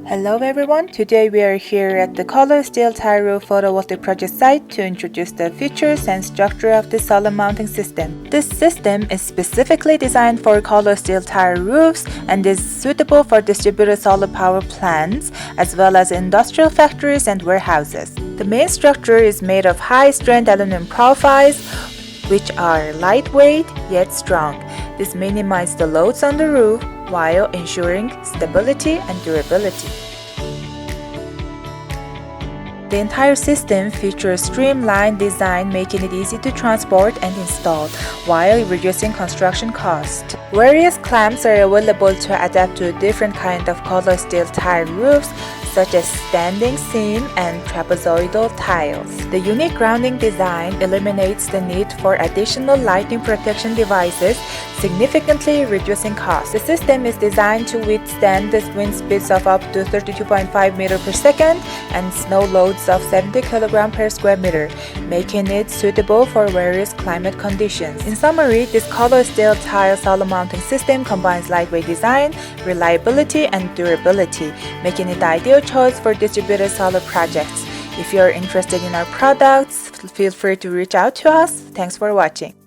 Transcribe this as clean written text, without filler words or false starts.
Hello everyone, today we are here at the Color Steel Tile Roof photovoltaic project site to introduce the features and structure of the solar mounting system. This system is specifically designed for color steel tile roofs and is suitable for distributed solar power plants as well as industrial factories and warehouses. The main structure is made of high-strength aluminum profiles which are lightweight yet strong. This minimizes the loads on the roof while ensuring stability and durability. The entire system features streamlined design, making it easy to transport and install while reducing construction cost. Various clamps are available to adapt to different kinds of color steel tile roofs such as standing seam and trapezoidal tiles. The unique grounding design eliminates the need for additional lightning protection devices, significantly reducing costs. The system is designed to withstand the wind speeds of up to 32.5 meters per second and snow loads of 70 kg per square meter, making it suitable for various climate conditions. In summary, this color steel tile solar mounting system combines lightweight design, reliability, and durability, making it the ideal choice for distributed solar projects. If you are interested in our products, feel free to reach out to us. Thanks for watching.